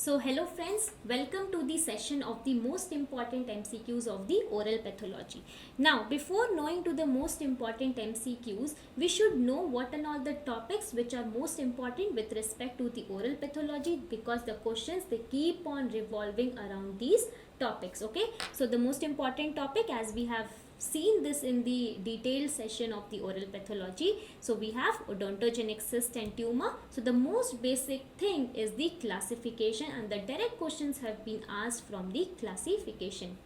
So hello friends, welcome to the session of the most important MCQs of the oral pathology. Now before knowing to the most important MCQs, we should know what and all the topics which are most important with respect to the oral pathology, because the questions they keep on revolving around these topics. Okay, so the most important topic, as we have seen this in the detailed session of the oral pathology, so we have odontogenic cyst and tumor. So the most basic thing is the classification, and the direct questions have been asked from the classification.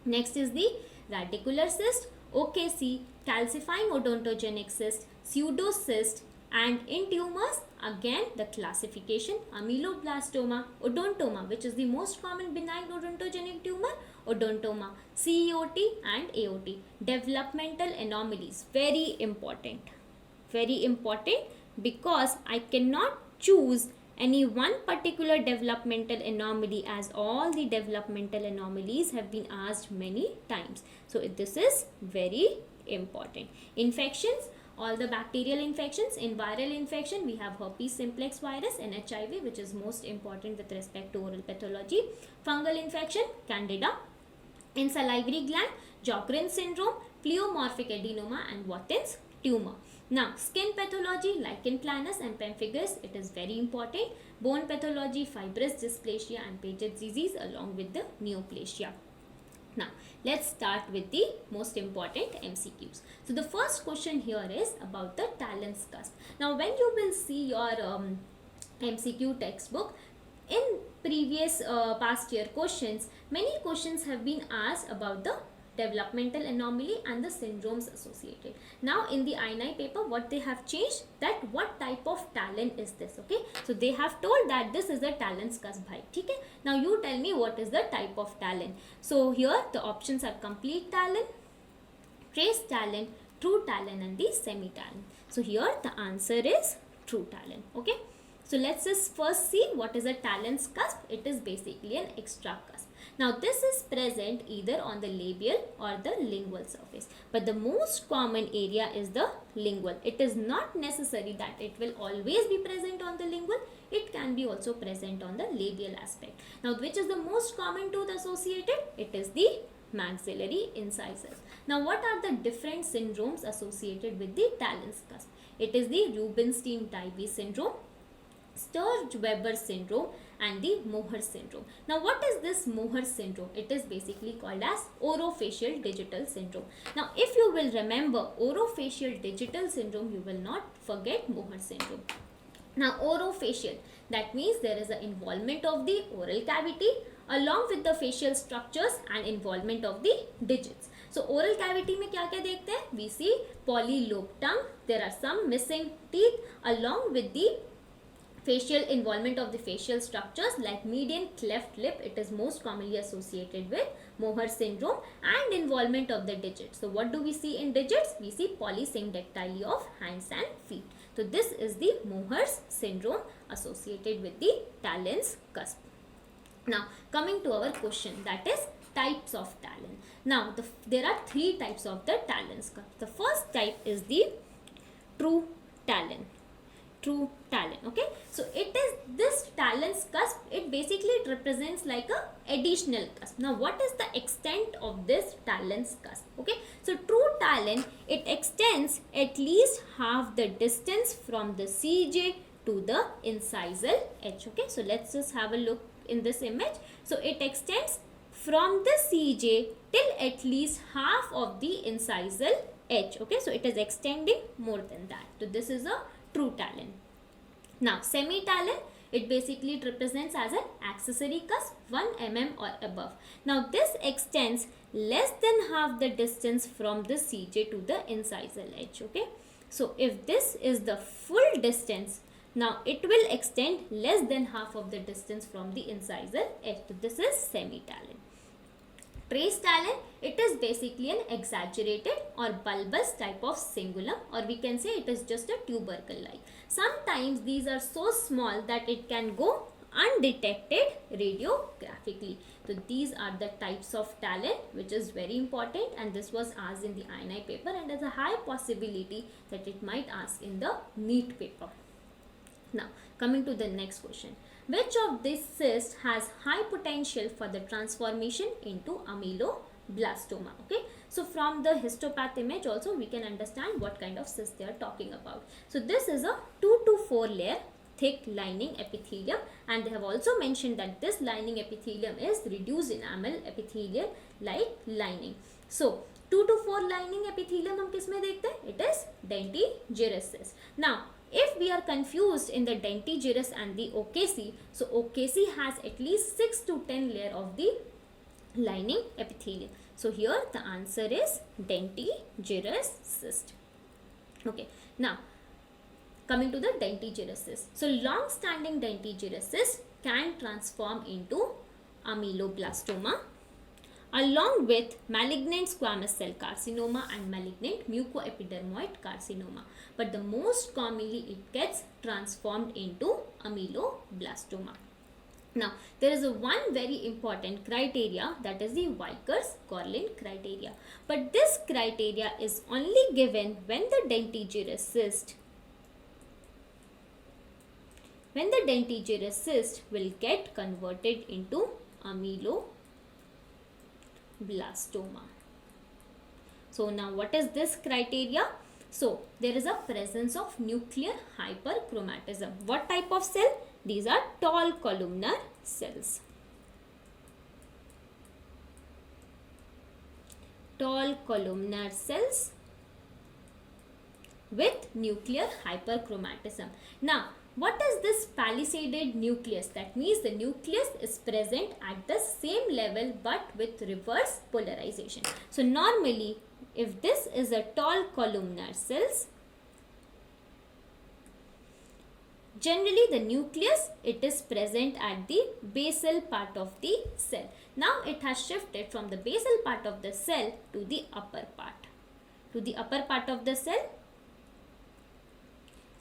Next is the radicular cyst, OKC, calcifying odontogenic cyst, pseudocyst, and in tumors again the classification: ameloblastoma, odontoma, which is the most common benign odontogenic tumor, odontoma, CEOT and AOT. Developmental anomalies, very important, because I cannot choose any one particular developmental anomaly, as all the developmental anomalies have been asked many times. So this is very important. Infections, all the bacterial infections. In viral infection, we have herpes simplex virus and HIV, which is most important with respect to oral pathology. Fungal infection, candida. In salivary gland, Sjogren's syndrome, pleomorphic adenoma, and Watten's tumor. Now, skin pathology, lichen planus and pemphigus, it is very important. Bone pathology, fibrous dysplasia and Paget's disease, along with the neoplasia. Now, let's start with the most important MCQs. So, the first question here is about the talus cusp. Now, when you will see your MCQ textbook, in previous past year questions, many questions have been asked about the developmental anomaly and the syndromes associated. Now in the I9 paper, what they have changed, that what type of talon is this. Okay, so they have told that this is the talus cusp bhai. Okay, now you tell me what is the type of talon. So here the options are complete talon, trace talon, true talon, and the semi talon. So here the answer is true talon. Okay, so let's just first see what is a talus cusp. It is basically an extra cusp. Now this is present either on the labial or the lingual surface, but the most common area is the lingual. It is not necessary that it will always be present on the lingual. It can be also present on the labial aspect. Now which is the most common tooth associated? It is the maxillary incisors. Now what are the different syndromes associated with the talus cusp? It is the Rubinstein-Tybee syndrome, Sturge-Weber syndrome, and the Mohr syndrome. Now what is this Mohr syndrome? It is basically called as orofacial digital syndrome. Now if you will remember orofacial digital syndrome, you will not forget Mohr syndrome. Now orofacial, that means there is an involvement of the oral cavity along with the facial structures and involvement of the digits. So oral cavity में क्या क्या देखते हैं? We see polylobed tongue, there are some missing teeth, along with the facial involvement of the facial structures like median cleft lip. It is most commonly associated with Mohr syndrome, and involvement of the digits. So what do we see in digits? We see polysyndactyly of hands and feet. So this is the Mohr syndrome associated with the talus cusp. Now coming to our question, that is types of talon. Now there are three types of the talus cusp. The first type is the true talon. Okay, so it is this talus cusp, it basically represents like a additional cusp. Now what is the extent of this talus cusp? Okay, so true talon, it extends at least half the distance from the CJ to the incisal edge. Okay, so let's just have a look in this image. So it extends from the CJ till at least half of the incisal edge. Okay, so it is extending more than that. So this is a true talon. Now semi-talon, it basically represents as an accessory cusp 1 mm or above. Now this extends less than half the distance from the CJ to the incisal edge. Okay, so if this is the full distance, now it will extend less than half of the distance from the incisal edge. So this is semi-talon. Trace talon, it is basically an exaggerated or bulbous type of cingulum, or we can say it is just a tubercle-like. Sometimes these are so small that it can go undetected radiographically. So these are the types of talon which is very important, and this was asked in the I9 paper, and there's a high possibility that it might ask in the NEET paper. Now, coming to the next question. Which of these cysts has high potential for the transformation into ameloblastoma? Okay. So, from the histopath image also we can understand what kind of cyst they are talking about. So, this is a 2 to 4 layer thick lining epithelium, and they have also mentioned that this lining epithelium is reduced enamel epithelial like lining. So, 2 to 4 lining epithelium हम किस में देखते हैं? It is dentigerous cyst. Now, if we are confused in the dentigerous and the OKC, so OKC has at least 6 to 10 layer of the lining epithelium. So here the answer is dentigerous cyst. Okay. Now, coming to the dentigerous cyst. So long-standing dentigerous cyst can transform into ameloblastoma along with malignant squamous cell carcinoma and malignant mucoepidermoid carcinoma. But the most commonly it gets transformed into ameloblastoma. Now, there is a one very important criteria, that is the Vickers-Gorlin criteria. But this criteria is only given when the dentigerous cyst will get converted into ameloblastoma. So now what is this criteria? So there is a presence of nuclear hyperchromatism. What type of cell? These are tall columnar cells. Tall columnar cells with nuclear hyperchromatism. Now, what is this palisaded nucleus? That means the nucleus is present at the same level but with reverse polarization. So normally, if this is a tall columnar cells, generally the nucleus, it is present at the basal part of the cell. Now it has shifted from the basal part of the cell to the upper part. To the upper part of the cell,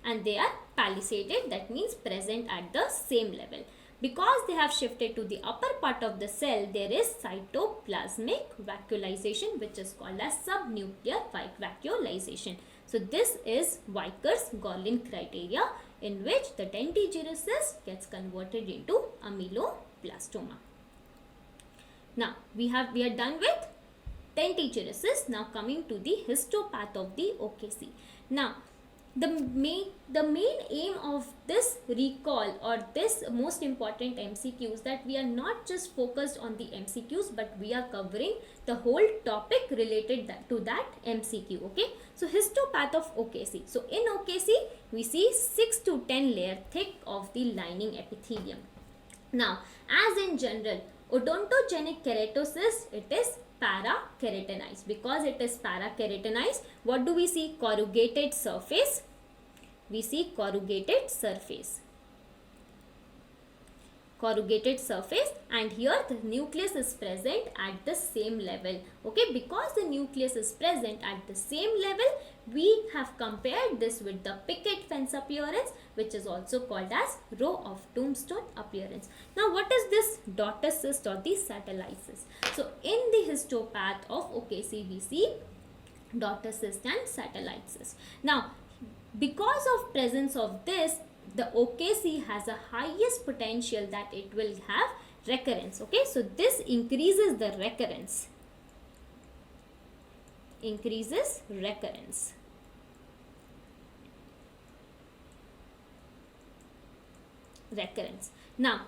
and they are palisaded, that means present at the same level. Because they have shifted to the upper part of the cell, there is cytoplasmic vacuolization, which is called as subnuclear vacuolization. So this is Vickers-Gorlin criteria, in which the dentigerous cyst gets converted into ameloblastoma. Now we are done with dentigerous cyst. Now coming to the histopath of the OKC. Now the main aim of this recall or this most important MCQs, that we are not just focused on the MCQs, but we are covering the whole topic related to that MCQ. Okay, so histopath of OKC. So in OKC we see 6 to 10 layer thick of the lining epithelium. Now, as in general, odontogenic keratocyst, it is para-keratinized. Because it is para-keratinized, what do we see? Corrugated surface. We see corrugated surface. Corrugated surface, and here the nucleus is present at the same level. Okay, because the nucleus is present at the same level, we have compared this with the picket fence appearance, which is also called as row of tombstone appearance. Now, what is this daughter cyst or the satellite cyst? So, in the histopath of OKC, we see daughter cyst and satellite cyst. Now, because of presence of this, the OKC has a highest potential that it will have recurrence. Okay, so this increases the recurrence. Increases recurrence. Recurrence. Now,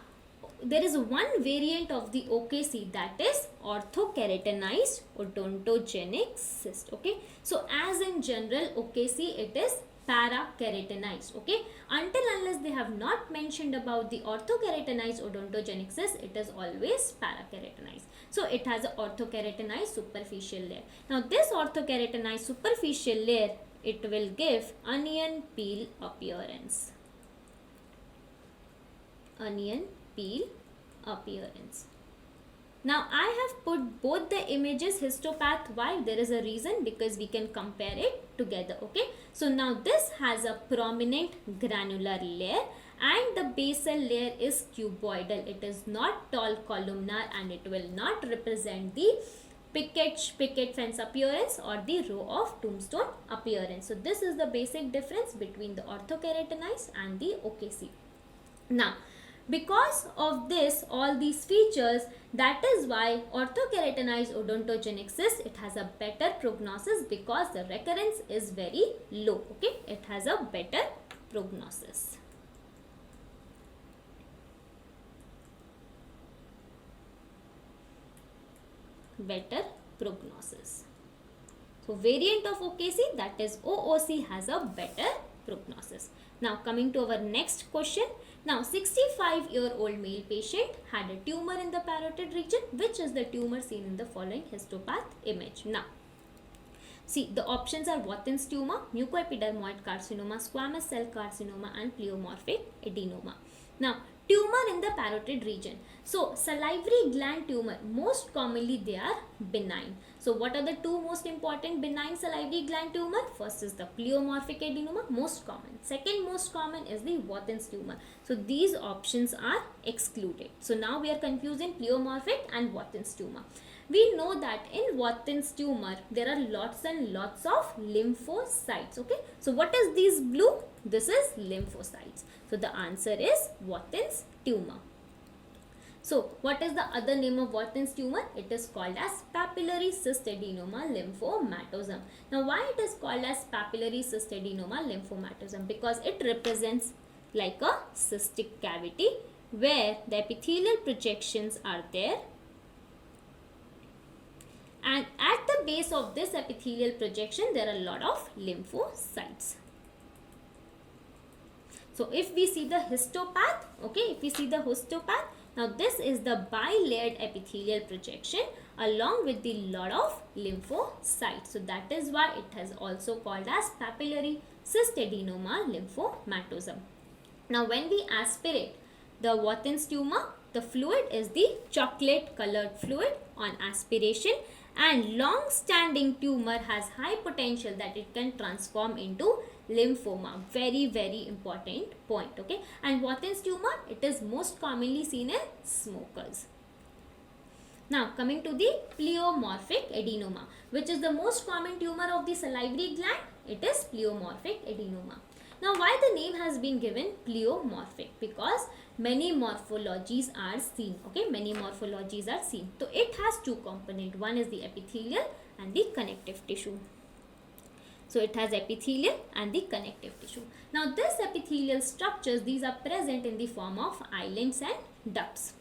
there is one variant of the OKC, that is orthokeratinized odontogenic cyst. Okay, so as in general OKC, it is para-keratinized. Okay, until unless they have not mentioned about the orthokeratinized odontogenic cyst, it is always para-keratinized. So it has an orthokeratinized superficial layer. Now this orthokeratinized superficial layer, it will give onion peel appearance. Onion peel appearance. Now I have put both the images histopath. Why? There is a reason, because we can compare it together. Okay, so now this has a prominent granular layer and the basal layer is cuboidal. It is not tall columnar and it will not represent the picket fence appearance or the row of tombstone appearance. So this is the basic difference between the orthokeratinoids and the OKC. Now, because of this, all these features, that is why orthokeratinoids odontogenesis, it has a better prognosis because the recurrence is very low. Okay, it has a better prognosis. Better prognosis. So variant of OKC, that is OOC, has a better prognosis. Now coming to our next question. Now 65-year-old male patient had a tumor in the parotid region. Which is the tumor seen in the following histopath image? Now see, the options are Wathin's tumor, mucoepidermoid carcinoma, squamous cell carcinoma and pleomorphic adenoma. Now tumor in the parotid region. So salivary gland tumor, most commonly they are benign. So what are the two most important benign salivary gland tumor? First is the pleomorphic adenoma, most common. Second most common is the Wathin's tumor. So these options are excluded. So now we are confusing pleomorphic and Wathin's tumor. We know that in Wathin's tumor there are lots and lots of lymphocytes. Okay, so what is this blue? This is lymphocytes. So the answer is Wathin's tumor. So what is the other name of Wathin's tumor? It is called as papillary cystadenoma lymphomatosum. Now why it is called as papillary cystadenoma lymphomatosum? Because it represents like a cystic cavity where the epithelial projections are there, and at the base of this epithelial projection there are a lot of lymphocytes. So if we see the histopath, okay, if we see the histopath, now this is the bilayered epithelial projection along with the lot of lymphocytes. So that is why it has also called as papillary cystadenoma lymphomatosum. Now when we aspirate the Wathin's tumor, the fluid is the chocolate colored fluid on aspiration, and long standing tumor has high potential that it can transform into lymphoma. Very important point. Okay, and Wathin's tumor, it is most commonly seen in smokers. Now coming to the pleomorphic adenoma, which is the most common tumor of the salivary gland, it is pleomorphic adenoma. Now why the name has been given pleomorphic? Because many morphologies are seen. Okay, many morphologies are seen. So it has two components. One is the epithelial and the connective tissue. So it has epithelial and the connective tissue. Now this epithelial structures, these are present in the form of islands and ducts.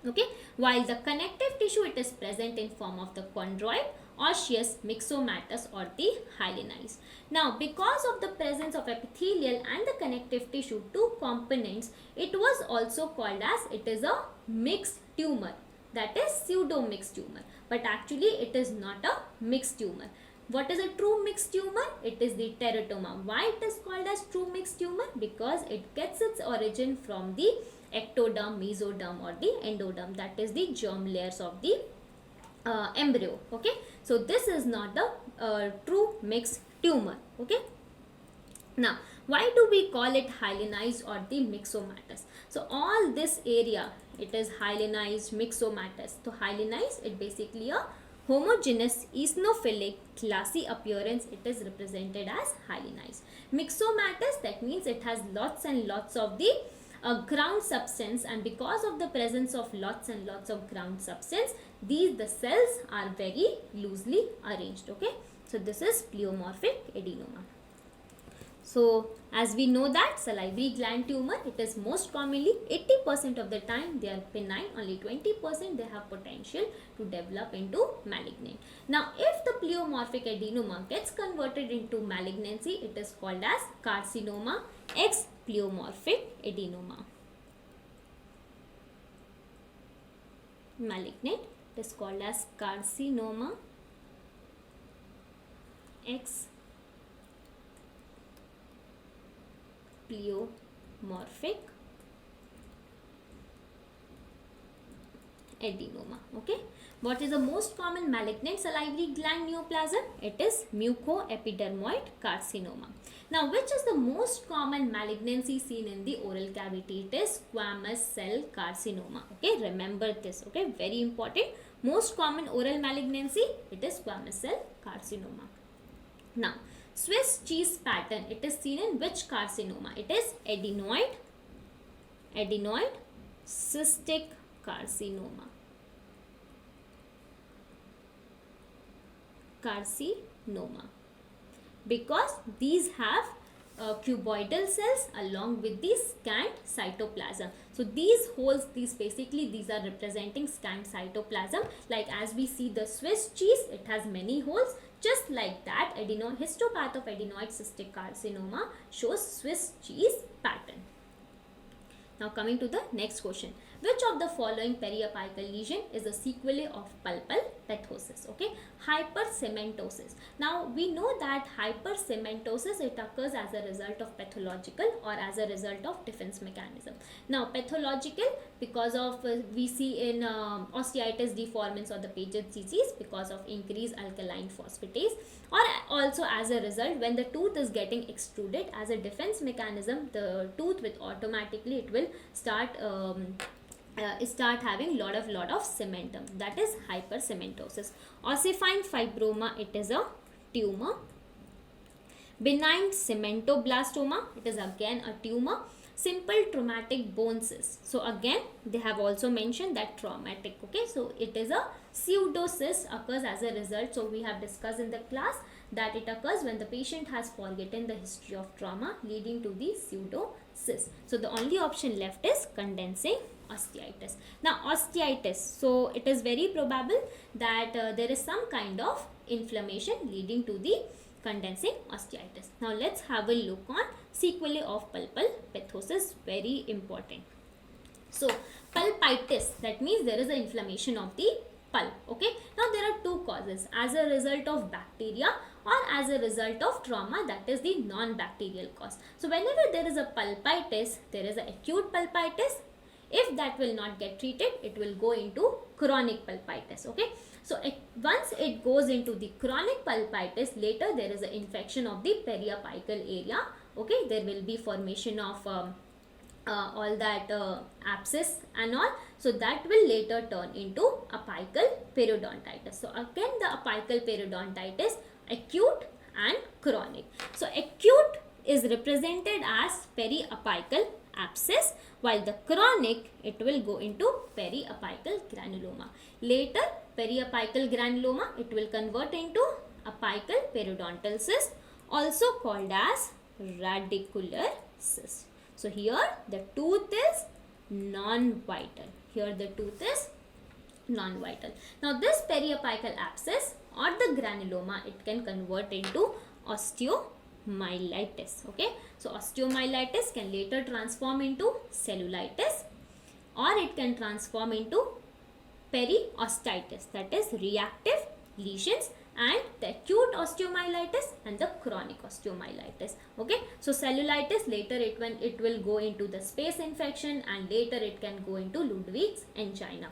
Okay, while the connective tissue, it is present in form of the chondroid, osseous, myxomatous or the hyalinized. Now because of the presence of epithelial and the connective tissue, two components, it was also called as, it is a mixed tumor, that is pseudo mixed tumor, but actually it is not a mixed tumor. What is a true mixed tumor? It is the teratoma. Why it is called as true mixed tumor? Because it gets its origin from the ectoderm, mesoderm or the endoderm, that is the germ layers of the embryo. Okay, so this is not the true mixed tumor. Okay, now why do we call it hyalinized or the myxomatous? So all this area, it is hyalinized, myxomatous. So hyalinized, it basically a homogeneous eosinophilic glassy appearance, it is represented as hyalinized. Myxomatous, that means it has lots and lots of the ground substance, and because of the presence of lots and lots of ground substance, the cells are very loosely arranged. Okay, so this is pleomorphic adenoma. So as we know that salivary gland tumor, it is most commonly 80% of the time they are benign, only 20% they have potential to develop into malignant. Now if the pleomorphic adenoma gets converted into malignancy, it is called as carcinoma ex pleomorphic adenoma. Malignant, it is called as carcinoma ex pleomorphic adenoma. Okay, what is the most common malignant salivary gland neoplasm? It is mucoepidermoid carcinoma. Now, which is the most common malignancy seen in the oral cavity? It is squamous cell carcinoma. Okay, remember this. Okay, very important. Most common oral malignancy, it is squamous cell carcinoma. Now, Swiss cheese pattern, it is seen in which carcinoma? It is adenoid cystic carcinoma. Because these have cuboidal cells along with the scant cytoplasm. So these holes, these are representing scant cytoplasm. Like as we see the Swiss cheese, it has many holes. Just like that, histopath of adenoid cystic carcinoma shows Swiss cheese pattern. Now coming to the next question. Which of the following periapical lesion is a sequelae of pulpal pathosis? Okay, hypercementosis. Now we know that hypercementosis, it occurs as a result of pathological or as a result of defense mechanism. Now pathological, because of we see in osteitis deformans or the Paget's disease because of increased alkaline phosphatase, or also as a result when the tooth is getting extruded as a defense mechanism, the tooth with automatically it will start having lot of cementum. That is hypercementosis. Ossifying fibroma, it is a tumor. Benign cementoblastoma, it is again a tumor. Simple traumatic bone cyst. So again they have also mentioned that traumatic. Okay, so it is a pseudocyst, occurs as a result. So we have discussed in the class that it occurs when the patient has forgotten the history of trauma leading to the pseudocyst. So the only option left is condensing osteitis. Now osteitis, so it is very probable that there is some kind of inflammation leading to the condensing osteitis. Now let's have a look on sequelae of pulpal pathosis, very important. So pulpitis, that means there is an inflammation of the pulp. Okay, now there are two causes, as a result of bacteria or as a result of trauma, that is the non-bacterial cause. So whenever there is a pulpitis, there is an acute pulpitis. If that will not get treated, it will go into chronic pulpitis. Okay, so once it goes into the chronic pulpitis, later there is an infection of the periapical area. Okay, there will be formation of all that abscess and all. So that will later turn into apical periodontitis. So again the apical periodontitis, acute and chronic. So acute is represented as periapical abscess, while the chronic, it will go into periapical granuloma. Later periapical granuloma, it will convert into apical periodontal cyst, also called as radicular cyst. So here the tooth is non-vital. Here the tooth is non-vital. Now this periapical abscess or the granuloma, it can convert into osteomyelitis. Okay, so osteomyelitis can later transform into cellulitis, or it can transform into periosteitis, that is reactive lesions, and the acute osteomyelitis and the chronic osteomyelitis. Okay, so cellulitis, later it will go into the space infection, and later it can go into Ludwig's angina.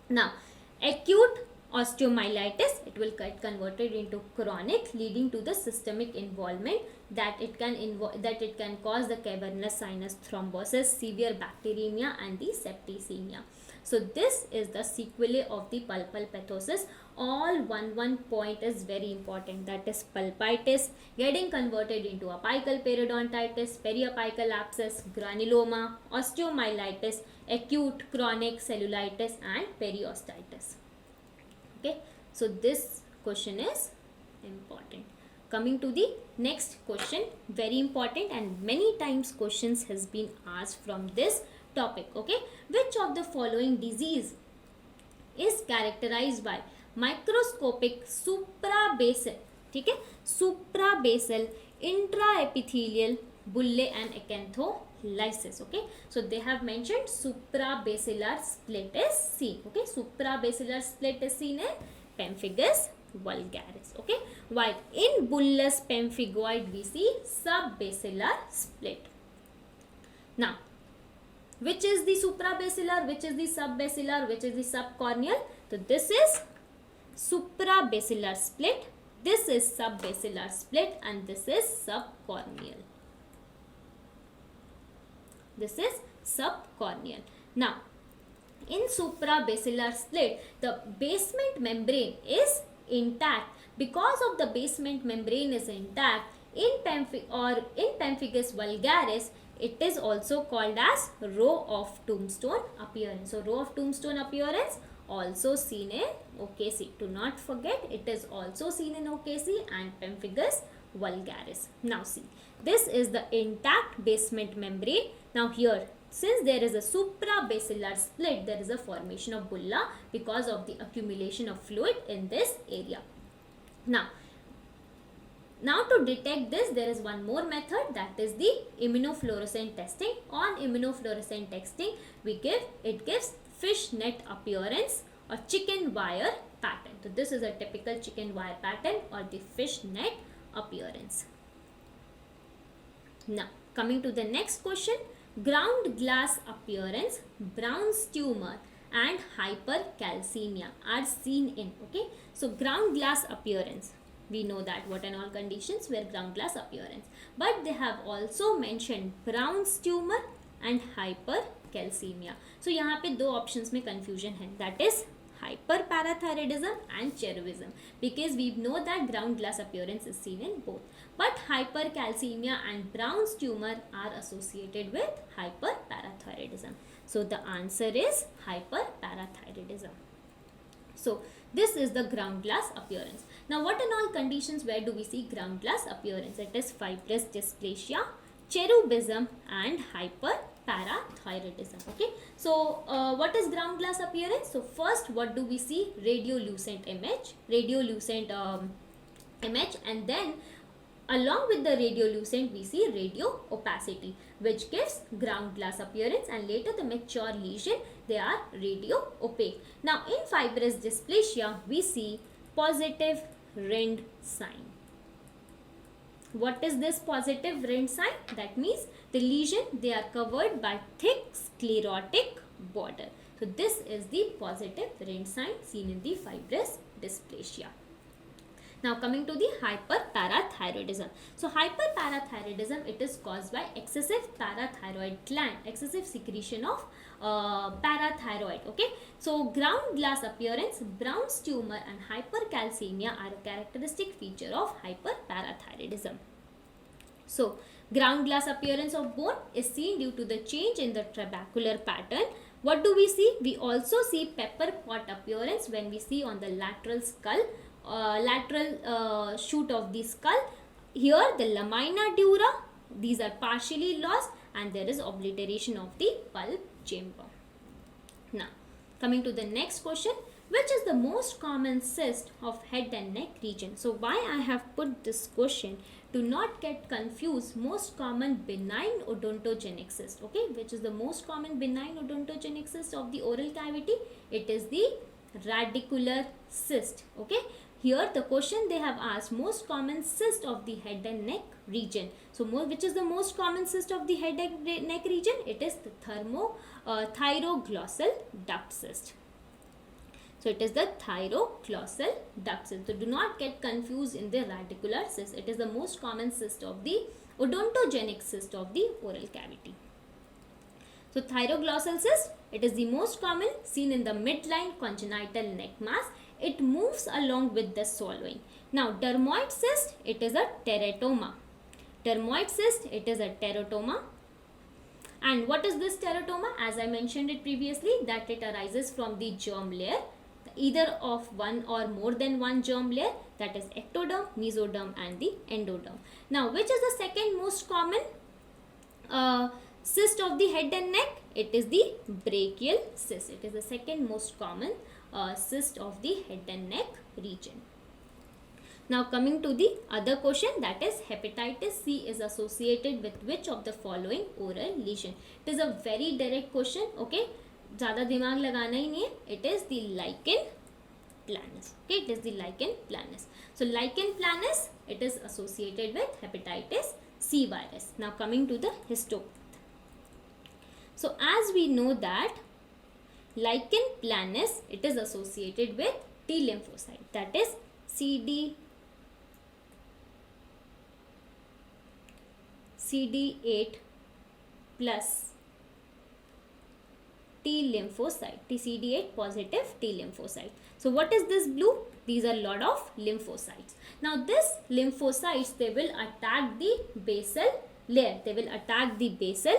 Now acute osteomyelitis, it will get converted into chronic, leading to the systemic involvement, that it can cause the cavernous sinus thrombosis, severe bacteremia, and the septicemia. So this is the sequelae of the pulpal pathosis. All one point is very important, that is pulpitis getting converted into apical periodontitis, periapical abscess, granuloma, osteomyelitis, acute, chronic, cellulitis, and periosteitis. Okay, so this question is important. Coming to the next question, very important, and many times questions has been asked from this topic. Okay, which of the following disease is characterized by microscopic suprabasal, ठीक है, suprabasal, intraepithelial, bulle and acantholysis. Okay, so they have mentioned suprabasilar split is seen. Okay, suprabasilar split is seen in pemphigus vulgaris. Okay, while in bullous pemphigoid we see subbasilar split. Now which is the suprabasilar, which is the subbasilar, which is the subcorneal? So this is suprabasilar split, this is subbasilar split and this is subcorneal. This is subcorneal. Now, in suprabasilar split, the basement membrane is intact. Because of the basement membrane is intact, in pemphigus vulgaris, it is also called as row of tombstone appearance. So, row of tombstone appearance also seen in OKC. Do not forget, it is also seen in OKC and pemphigus vulgaris. Now see, this is the intact basement membrane. Now here, since there is a suprabasilar split, there is a formation of bulla because of the accumulation of fluid in this area. Now to detect this, there is one more method, that is the immunofluorescent testing. On immunofluorescent testing, it gives fish net appearance or chicken wire pattern. So this is a typical chicken wire pattern or the fish net appearance. Now coming to the next question, ground glass appearance, Brown's tumor and hypercalcemia are seen in. Okay, so ground glass appearance, we know that what and all conditions where ground glass appearance, but they have also mentioned Brown's tumor and hypercalcemia. So यहाँ पे दो options में confusion है, that is hyperparathyroidism and cherubism, because we know that ground glass appearance is seen in both, but hypercalcemia and Brown's tumor are associated with hyperparathyroidism. So the answer is hyperparathyroidism. So this is the ground glass appearance. Now what in all conditions where do we see ground glass appearance? It is fibrous dysplasia, cherubism and hyperparathyroidism. Okay, so what is ground glass appearance? So first, what do we see? Radiolucent image, and then along with the radiolucent we see radio opacity, which gives ground glass appearance, and later the mature lesion, they are radio opaque. Now in fibrous dysplasia we see positive Rind sign. What is this positive Rind sign? That means the lesion, they are covered by thick sclerotic border. So this is the positive Rind sign seen in the fibrous dysplasia. Now coming to the hyperparathyroidism. So hyperparathyroidism, it is caused by excessive parathyroid gland, excessive secretion of parathyroid. Okay, so ground glass appearance, Brown's tumor and hypercalcemia are a characteristic feature of hyperparathyroidism. So ground glass appearance of bone is seen due to the change in the trabecular pattern. What do we see? We also see pepper pot appearance when we see on the lateral skull, lateral shoot of the skull. Here the lamina dura, these are partially lost, and there is obliteration of the pulp chamber. Now coming to the next question, which is the most common cyst of head and neck region? So why I have put this question, do not get confused, most common benign odontogenic cyst. Okay, which is the most common benign odontogenic cyst of the oral cavity? It is the radicular cyst. Okay, here the question they have asked, most common cyst of the head and neck region. So which is the most common cyst of the head and neck region? It is the thyroglossal duct cyst. So it is the thyroglossal duct cyst. So do not get confused in the radicular cyst. It is the most common cyst of the odontogenic cyst of the oral cavity. So thyroglossal cyst, it is the most common, seen in the midline congenital neck mass. It moves along with the swallowing. Now dermoid cyst, it is a teratoma. Dermoid cyst, it is a teratoma. And what is this teratoma? As I mentioned it previously, that it arises from the germ layer, either of one or more than one germ layer, that is ectoderm, mesoderm and the endoderm. Now which is the second most common cyst of the head and neck? It is the brachial cyst. It is the second most common cyst of the head and neck region. Now coming to the other question, that is hepatitis C is associated with which of the following oral lesion? It is a very direct question. Okay, ज़्यादा दिमाग लगाना ही नहीं है. It is the lichen planus. Okay, it is the lichen planus. So lichen planus, it is associated with hepatitis C virus. Now coming to the histopath. So as we know that lichen planus, it is associated with T lymphocyte, that is CD CD8 plus T lymphocyte, CD8 positive T lymphocyte. So what is this blue? These are lot of lymphocytes. Now this lymphocytes, they will attack the basal layer. They will attack the basal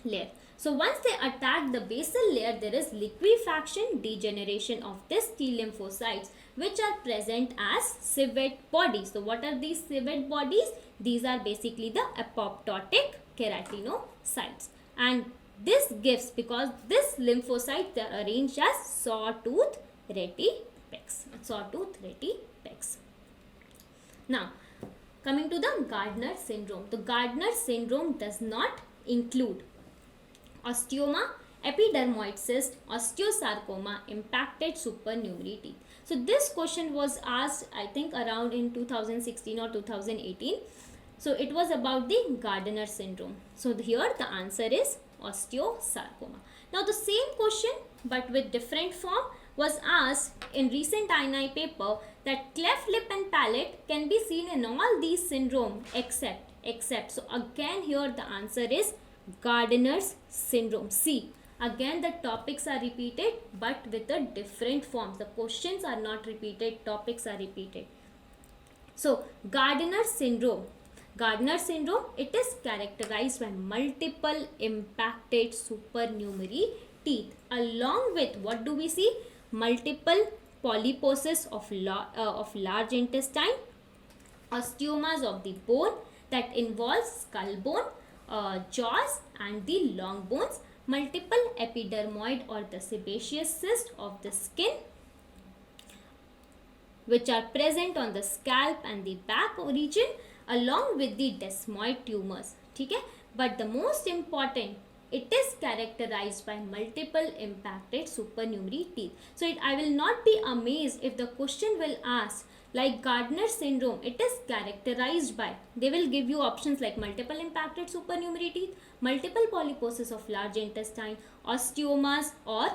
layer. So once they attack the basal layer, there is liquefaction, degeneration of this T lymphocytes, which are present as civet bodies. So what are these civet bodies? These are basically the apoptotic keratinocytes. And this gives, because this lymphocytes, they are arranged as sawtooth retipex. Now, coming to the Gardner syndrome. The Gardner syndrome does not include osteoma, epidermoid cyst, osteosarcoma, impacted supernumerary teeth. So this question was asked, I think, around in 2016 or 2018. So it was about the Gardner syndrome. So here the answer is osteosarcoma. Now the same question but with different form was asked in recent INI paper, that cleft lip and palate can be seen in all these syndrome except. So again here the answer is Gardner's syndrome. See, again the topics are repeated but with a different forms. The questions are not repeated, topics are repeated. So Gardner syndrome, it is characterized by multiple impacted supernumerary teeth, along with, what do we see? Multiple polyposis of large intestine, osteomas of the bone that involves skull bone, jaws and the long bones, multiple epidermoid or the sebaceous cyst of the skin, which are present on the scalp and the back region, along with the desmoid tumors. Okay? But the most important, it is characterized by multiple impacted supernumerary teeth. So I will not be amazed if the question will ask, like Gardner syndrome, it is characterized by, they will give you options like multiple impacted supernumerary teeth, multiple polyposis of large intestine, osteomas or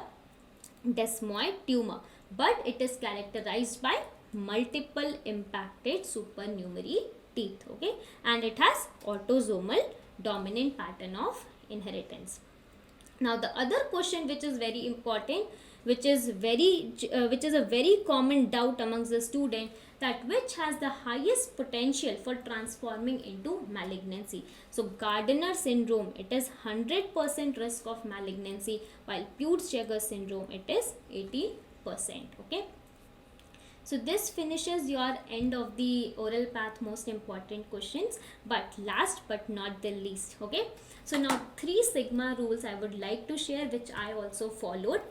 desmoid tumor. But it is characterized by multiple impacted supernumerary teeth. Okay, and it has autosomal dominant pattern of inheritance. Now the other question which is very important, which is a very common doubt amongst the student, that which has the highest potential for transforming into malignancy. So Gardner syndrome, it is 100% risk of malignancy, while Peutz-Jeghers syndrome, it is 80%. Okay. So this finishes your end of the oral path most important questions, but last but not the least. Okay, so now 3 sigma rules I would like to share, which I also followed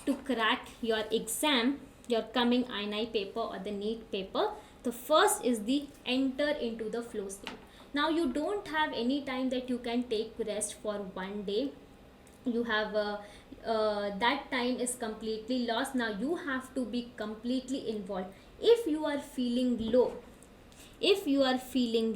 to crack your exam, your coming INI paper or the NEET paper. The first is the enter into the flow state. Now you don't have any time that you can take rest for one day. You have that time is completely lost. Now you have to be completely involved. If you are feeling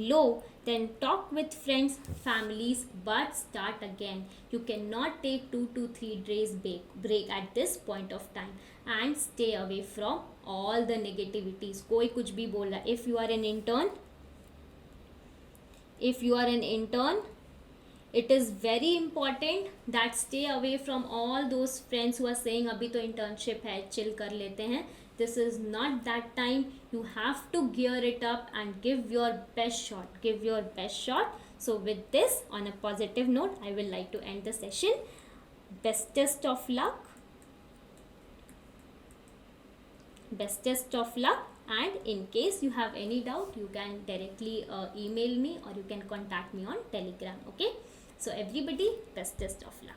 low, then talk with friends, families, but start again. You cannot take 2 to 3 days break at this point of time, and stay away from all the negativities. कोई कुछ भी बोल रहा है. If you are an intern, it is very important that stay away from all those friends who are saying अभी तो internship है, chill कर लेते हैं. This is not that time. You have to gear it up and give your best shot. So with this, on a positive note, I will like to end the session. Bestest of luck, and in case you have any doubt, you can directly email me or you can contact me on Telegram. Okay, so everybody, bestest of luck.